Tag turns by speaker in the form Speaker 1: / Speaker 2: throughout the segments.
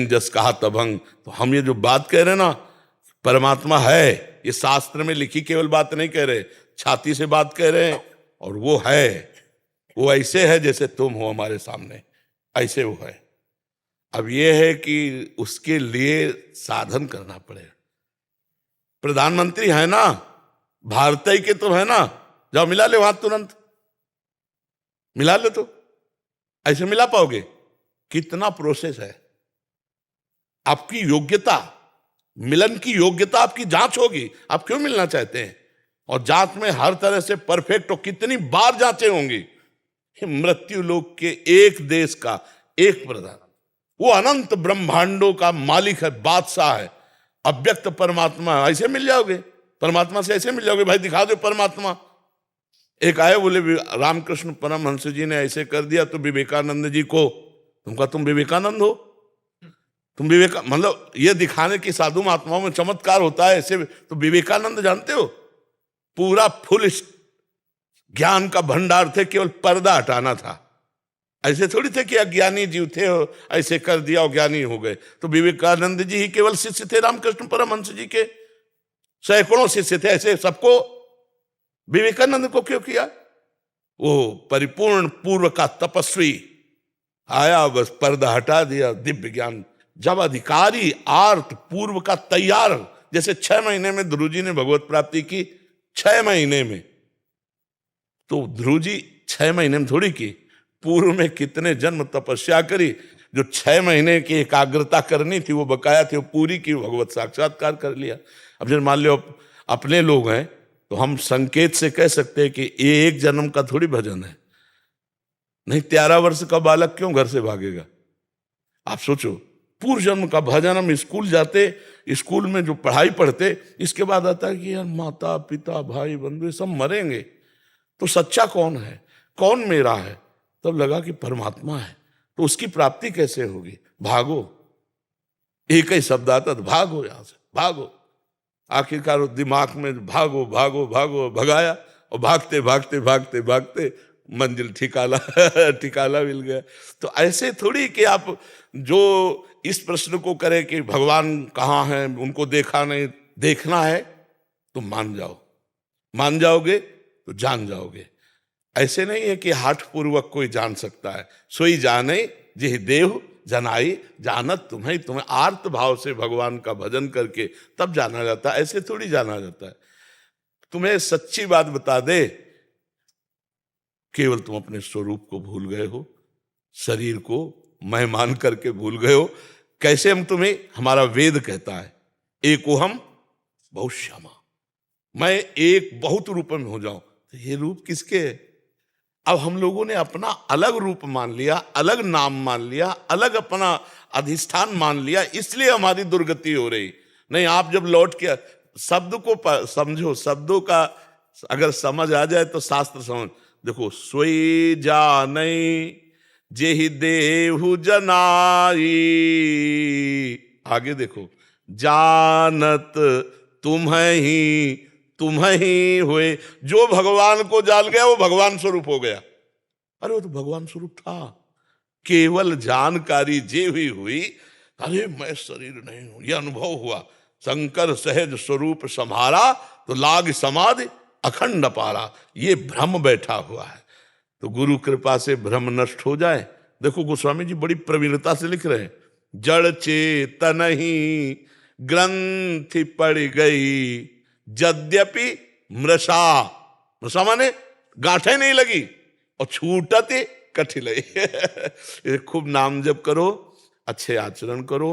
Speaker 1: जस कहा तभंग। तो हम ये जो बात कह रहे हैं ना, परमात्मा है, ये शास्त्र में लिखी केवल बात नहीं कह रहे, छाती से बात कह रहे हैं। और वो है, वो ऐसे है जैसे तुम हो हमारे सामने, ऐसे वो है। अब ये है कि उसके लिए साधन करना पड़ेगा। प्रधानमंत्री है ना, भारत ही के तो है ना, जाओ मिला ले वहां, तुरंत मिला ले। तो ऐसे मिला पाओगे? कितना प्रोसेस है। आपकी योग्यता, मिलन की योग्यता, आपकी जांच होगी, आप क्यों मिलना चाहते हैं। और जांच में हर तरह से परफेक्ट हो, कितनी बार जांचें होंगी। मृत्यु लोक के एक देश का एक प्रधान, वो अनंत ब्रह्मांडों का मालिक है, बादशाह है, अव्यक्त परमात्मा। ऐसे मिल जाओगे परमात्मा से? ऐसे मिल जाओगे? भाई दिखा दो परमात्मा। एक आए बोले रामकृष्ण परमहंस जी ने ऐसे कर दिया, तो विवेकानंद जी को, तुमका तुम विवेकानंद हो, तुम मतलब ये दिखाने की साधु महात्माओं में चमत्कार होता है ऐसे। तो विवेकानंद जानते हो, पूरा फुल ज्ञान का भंडार थे, केवल पर्दा हटाना था। ऐसे थोड़ी थे कि अज्ञानी जीव थे, ऐसे कर दिया और ज्ञानी हो गए। तो विवेकानंद जी ही केवल शिष्य थे रामकृष्ण परमहंस जी के, सैकड़ों शिष्य थे। ऐसे सबको विवेकानंद को क्यों किया? वो परिपूर्ण पूर्व का तपस्वी आया, बस पर्दा हटा दिया, दिव्य ज्ञान। जब अधिकारी आर्त पूर्व का तैयार, जैसे 6 महीने में ध्रुव जी ने भगवत प्राप्ति की, 6 महीने में। तो ध्रुव जी 6 महीने में थोड़ी की, पूर्व में कितने जन्म तपस्या करी। जो 6 महीने की एकाग्रता करनी थी, वो बकाया थी, वो पूरी की, भगवत साक्षात्कार कर लिया। अब जब मान लो अपने लोग हैं, तो हम संकेत से कह सकते हैं कि ये एक जन्म का थोड़ी भजन है। नहीं, 13 वर्ष का बालक क्यों घर से भागेगा? आप सोचो, पूर्व जन्म का भजन। हम स्कूल जाते, स्कूल में जो पढ़ाई पढ़ते, इसके बाद आता है कि यार माता पिता भाई बंधु सब मरेंगे, तो सच्चा कौन है, कौन मेरा है? तब लगा कि परमात्मा है। तो उसकी प्राप्ति कैसे होगी? भागो, एक ही शब्द आता, भागो यहां से, भागो। आखिरकार दिमाग में भागो भागो भागो भगाया, और भागते भागते भागते भागते मंजिल ठिकाना ठिकाना मिल गया। तो ऐसे थोड़ी कि आप जो इस प्रश्न को करें कि भगवान कहाँ हैं, उनको देखा नहीं, देखना है तो मान जाओ, मान जाओगे तो जान जाओगे। ऐसे नहीं है कि हाथ पूर्वक कोई जान सकता है। सोई जाने जिह देव जनाई, जानत तुम्हें, तुम्हें आर्त भाव से भगवान का भजन करके तब जाना जाता है, ऐसे थोड़ी जाना जाता है। तुम्हें सच्ची बात बता दे, केवल तुम अपने स्वरूप को भूल गए हो, शरीर को मैं मान करके भूल गए हो। कैसे हम तुम्हें, हमारा वेद कहता है एकोहम बहुश्यामा, मैं एक बहुत रूप में हो जाऊं। तो ये रूप किसके है? अब हम लोगों ने अपना अलग रूप मान लिया, अलग नाम मान लिया, अलग अपना अधिष्ठान मान लिया, इसलिए हमारी दुर्गति हो रही। नहीं, आप जब लौट के शब्द को समझो, शब्दों का अगर समझ आ जाए तो शास्त्र समझ। देखो, सोई जानै जेहि देहु जनाई, आगे देखो, जानत तुम्हें ही हुए। जो भगवान को जान गया वो भगवान स्वरूप हो गया। अरे वो तो भगवान स्वरूप था, केवल जानकारी जे हुई, अरे मैं शरीर नहीं हूं, यह अनुभव हुआ। शंकर सहज स्वरूप संहारा, तो लाग समाधि अखंड पारा। ये भ्रम बैठा हुआ है, तो गुरु कृपा से भ्रम नष्ट हो जाए। देखो गोस्वामी जी बड़ी प्रवीणता से लिख रहे हैं, जड़ चेतन ही ग्रंथि पड़ गई, यद्यपि मृषा, मृषा माने गांठें नहीं लगी, और छूटते कठिलई। खूब नाम जप करो, अच्छे आचरण करो,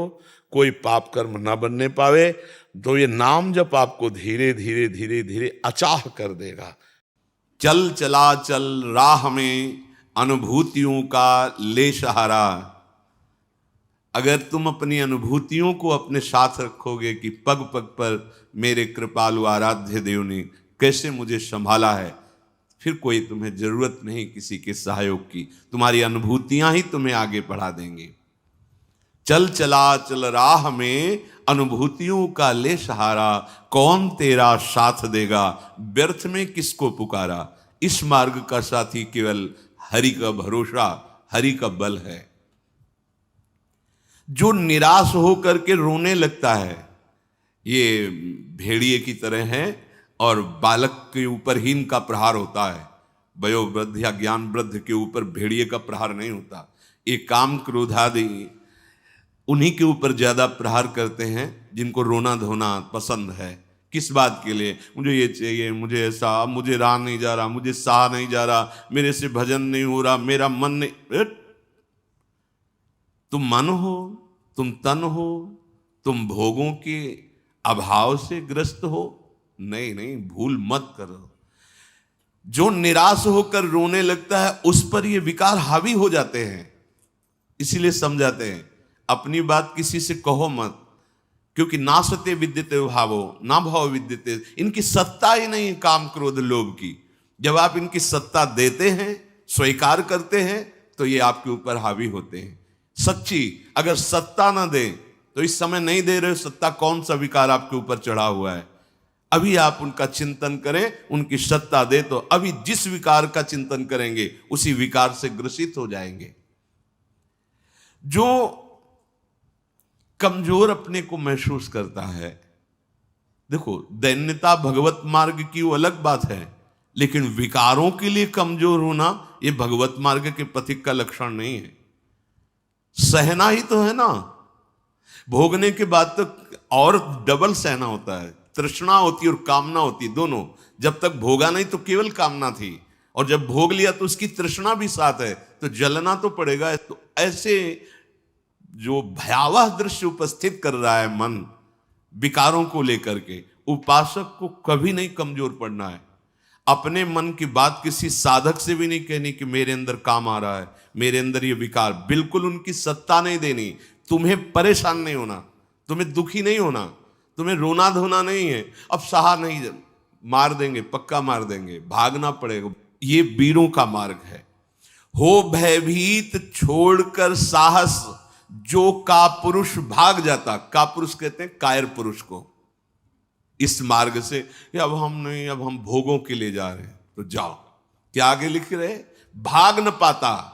Speaker 1: कोई पाप कर्म ना बनने पावे, तो ये नाम जप आपको धीरे धीरे धीरे धीरे अचाह कर देगा।
Speaker 2: चल चला चल राह में अनुभूतियों का ले सहारा। अगर तुम अपनी अनुभूतियों को अपने साथ रखोगे कि पग पग पर मेरे कृपालु आराध्य देव ने कैसे मुझे संभाला है, फिर कोई तुम्हें जरूरत नहीं किसी के सहयोग की, तुम्हारी अनुभूतियां ही तुम्हें आगे बढ़ा देंगी। चल चला चल राह में अनुभूतियों का ले सहारा, कौन तेरा साथ देगा, व्यर्थ में किसको पुकारा। इस मार्ग का साथी केवल हरि का भरोसा, हरि का बल है। जो निराश हो करके रोने लगता है, ये भेड़िए की तरह है, और बालक के ऊपर ही इनका प्रहार होता है। वयोवृद्ध या ज्ञान वृद्ध के ऊपर भेड़िए का प्रहार नहीं होता। ये काम क्रोधादि उन्हीं के ऊपर ज्यादा प्रहार करते हैं जिनको रोना धोना पसंद है। किस बात के लिए? मुझे ये चाहिए, मुझे ऐसा, मुझे रहा नहीं जा रहा, मुझे सहा नहीं जा रहा, मेरे से भजन नहीं हो रहा, मेरा मन नहीं। तुम मन हो, तुम तन हो, तुम भोगों के अभाव से ग्रस्त हो? नहीं नहीं, भूल मत करो। जो निराश होकर रोने लगता है उस पर ये विकार हावी हो जाते हैं। इसीलिए समझाते हैं अपनी बात किसी से कहो मत, क्योंकि नासते विद्यते भावो ना भाव विद्यते। इनकी सत्ता ही नहीं काम क्रोध लोभ की। जब आप इनकी सत्ता देते हैं, स्वीकार करते हैं, तो ये आपके ऊपर हावी होते हैं। सच्ची अगर सत्ता ना दे तो इस समय नहीं दे रहे हो सत्ता, कौन सा विकार आपके ऊपर चढ़ा हुआ है? अभी आप उनका चिंतन करें, उनकी सत्ता दे तो अभी जिस विकार का चिंतन करेंगे उसी विकार से ग्रसित हो जाएंगे। जो कमजोर अपने को महसूस करता है, देखो दैन्यता भगवत मार्ग की वो अलग बात है, लेकिन विकारों के लिए कमजोर होना ये भगवत मार्ग के पथिक का लक्षण नहीं है। सहना ही तो है ना, भोगने के बाद तो और डबल सहना होता है। तृष्णा होती और कामना होती, दोनों। जब तक भोगा नहीं तो केवल कामना थी, और जब भोग लिया तो उसकी तृष्णा भी साथ है, तो जलना तो पड़ेगा। तो ऐसे जो भयावह दृश्य उपस्थित कर रहा है मन विकारों को लेकर के, उपासक को कभी नहीं कमजोर पड़ना है। अपने मन की बात किसी साधक से भी नहीं कहनी कि मेरे अंदर काम आ रहा है, मेरे अंदर ये विकार। बिल्कुल उनकी सत्ता नहीं देनी। तुम्हें परेशान नहीं होना, तुम्हें दुखी नहीं होना, तुम्हें रोना धोना नहीं है। अब सहा नहीं, मार देंगे, पक्का मार देंगे, भागना पड़ेगा। ये वीरों का मार्ग है। हो भयभीत छोड़कर साहस, जो का पुरुष भाग जाता। का पुरुष कहते हैं कायर पुरुष को। इस मार्ग से अब हम नहीं, अब हम भोगों के लिए जा रहे हैं, तो जाओ। क्या आगे लिख रहे? भाग न पाता,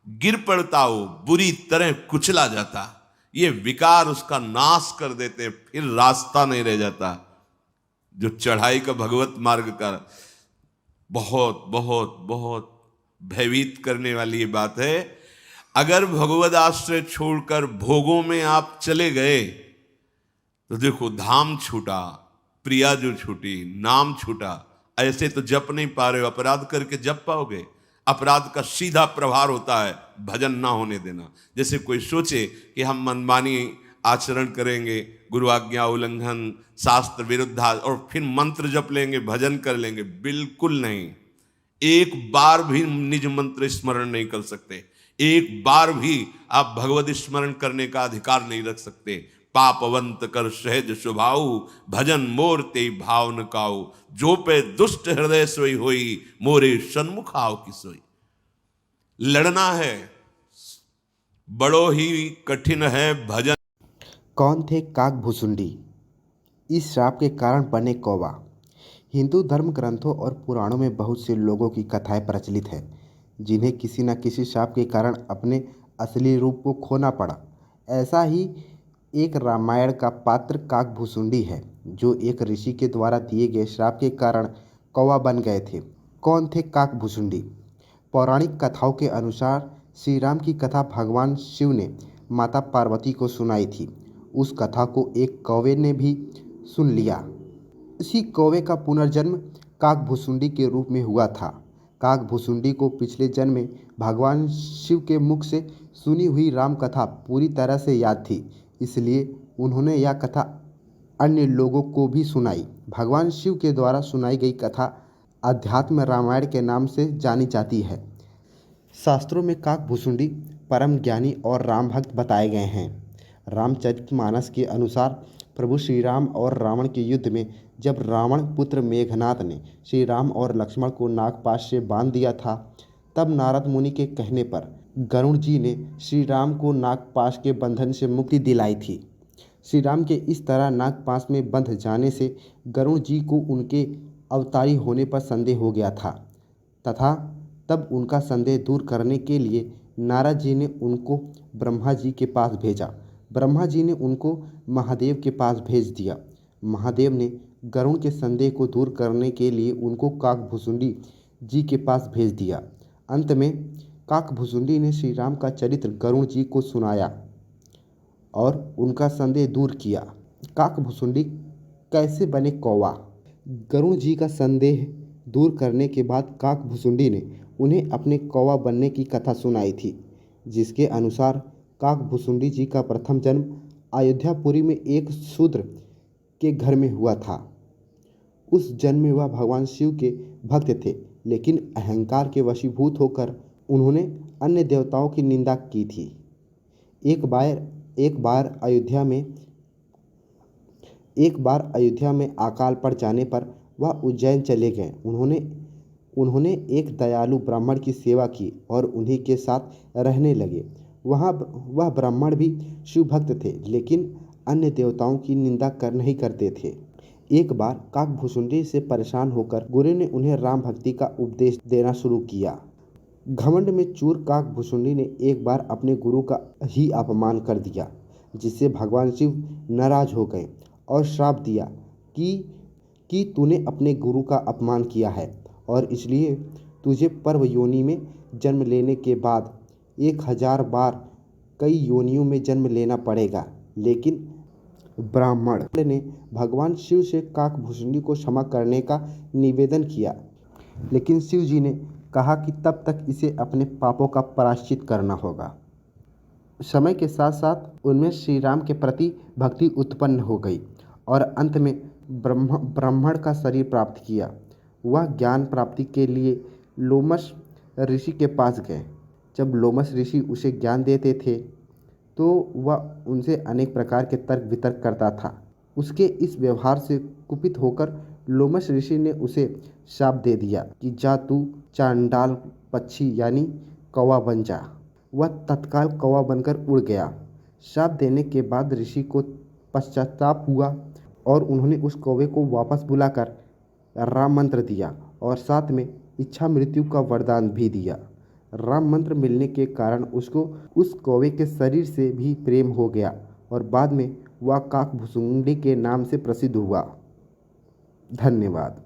Speaker 2: गिर पड़ता हो, बुरी तरह कुचला जाता। ये विकार उसका नाश कर देते, फिर रास्ता नहीं रह जाता। जो चढ़ाई का भगवत मार्ग का बहुत बहुत बहुत भयभीत करने वाली ये बात है। अगर भगवद आश्रय छोड़कर भोगों में आप चले गए तो देखो धाम छूटा, प्रिया जो छूटी, नाम छूटा। ऐसे तो जप नहीं पा रहे हो, अपराध करके जप पाओगे? अपराध का सीधा प्रभार होता है भजन ना होने देना। जैसे कोई सोचे कि हम मनमानी आचरण करेंगे, गुरु आज्ञा उल्लंघन, शास्त्र विरुद्धा, और फिर मंत्र जप लेंगे, भजन कर लेंगे। बिल्कुल नहीं। एक बार भी निज मंत्र स्मरण नहीं कर सकते, एक बार भी आप भगवत स्मरण करने का अधिकार नहीं रख सकते। पापवंत कर सहज स्वभाव, भजन मोर ते भाव न काऊ। जो पे दुष्ट हृदय सोई होई, मोरे सन्मुख आओ की सोई। लड़ना है, बड़ो ही कठिन है भजन।
Speaker 3: कौन थे काकभूसुंडी? इस श्राप के कारण बने कौवा। हिंदू धर्म ग्रंथों और पुराणों में बहुत से लोगों की कथाएं प्रचलित हैं जिन्हें किसी न किसी श्राप के कारण अपने असली रूप को खोना पड़ा। ऐसा ही एक रामायण का पात्र काकभूसुंडी है, जो एक ऋषि के द्वारा दिए गए श्राप के कारण कौवा बन गए थे। कौन थे काकभूसुंडी? पौराणिक कथाओं के अनुसार श्री राम की कथा भगवान शिव ने माता पार्वती को सुनाई थी। उस कथा को एक कौवे ने भी सुन लिया। इसी कौवे का पुनर्जन्म काकभूसुंडी के रूप में हुआ था। काकभूसुंडी को पिछले जन्म में भगवान शिव के मुख से सुनी हुई राम कथा पूरी तरह से याद थी, इसलिए उन्होंने यह कथा अन्य लोगों को भी सुनाई। भगवान शिव के द्वारा सुनाई गई कथा अध्यात्म रामायण के नाम से जानी जाती है। शास्त्रों में काकभूसुंडी परम ज्ञानी और राम भक्त बताए गए हैं। रामचरितमानस के अनुसार प्रभु श्री राम और रावण के युद्ध में जब रावण पुत्र मेघनाद ने श्री राम और लक्ष्मण को नागपाश से बांध दिया था, तब नारद मुनि के कहने पर गरुड़ जी ने श्री राम को नागपाश के बंधन से मुक्ति दिलाई थी। श्री राम के इस तरह नागपाश में बंध जाने से गरुड़ जी को उनके अवतारी होने पर संदेह हो गया था तथा तब उनका संदेह दूर करने के लिए नारद जी ने उनको ब्रह्मा जी के पास भेजा। ब्रह्मा जी ने उनको महादेव के पास भेज दिया। महादेव ने गरुड़ के संदेह को दूर करने के लिए उनको काकभुसुंडी जी के पास भेज दिया। अंत में काकभुसुंडी ने श्री राम का चरित्र गरुड़ जी को सुनाया और उनका संदेह दूर किया। काकभुसुंडी कैसे बने कौवा? गरुड़ जी का संदेह दूर करने के बाद काकभुसुंडी ने उन्हें अपने कौवा बनने की कथा सुनाई थी, जिसके अनुसार काकभुसुंडी जी का प्रथम जन्म अयोध्यापुरी में एक शूद्र के घर में हुआ था। उस जन्म में वह भगवान शिव के भक्त थे, लेकिन अहंकार के वशीभूत होकर उन्होंने अन्य देवताओं की निंदा की थी। एक बार अयोध्या में अकाल पड़ जाने पर वह उज्जैन चले गए। उन्होंने एक दयालु ब्राह्मण की सेवा की और उन्हीं के साथ रहने लगे। वह ब्राह्मण भी शिव भक्त थे, लेकिन अन्य देवताओं की निंदा नहीं करते थे। एक बार काकभुसुंडी से परेशान होकर गुरु ने उन्हें राम भक्ति का उपदेश देना शुरू किया। घमंड में चूर काकभुसुंडी ने एक बार अपने गुरु का ही अपमान कर दिया, जिससे भगवान शिव नाराज हो गए और श्राप दिया कि तूने अपने गुरु का अपमान किया है और इसलिए तुझे पर्व योनि में जन्म लेने के बाद 1000 बार कई योनियों में जन्म लेना पड़ेगा। लेकिन ब्राह्मण ने भगवान शिव से काकभुसुंडी को क्षमा करने का निवेदन किया, लेकिन शिव जी ने कहा कि तब तक इसे अपने पापों का प्रायश्चित करना होगा। समय के साथ साथ उनमें श्री राम के प्रति भक्ति उत्पन्न हो गई और अंत में ब्राह्मण का शरीर प्राप्त किया। वह ज्ञान प्राप्ति के लिए लोमश ऋषि के पास गए। जब लोमश ऋषि उसे ज्ञान देते थे तो वह उनसे अनेक प्रकार के तर्क वितर्क करता था। उसके इस व्यवहार से कुपित होकर लोमश ऋषि ने उसे शाप दे दिया कि जा तू चांडाल पक्षी यानी कौवा बन जा। वह तत्काल कौवा बनकर उड़ गया। शाप देने के बाद ऋषि को पश्चाताप हुआ और उन्होंने उस कौवे को वापस बुलाकर राम मंत्र दिया और साथ में इच्छा मृत्यु का वरदान भी दिया। राम मंत्र मिलने के कारण उसको उस कौवे के शरीर से भी प्रेम हो गया और बाद में वह काकभुसुंडी के नाम से प्रसिद्ध हुआ। धन्यवाद।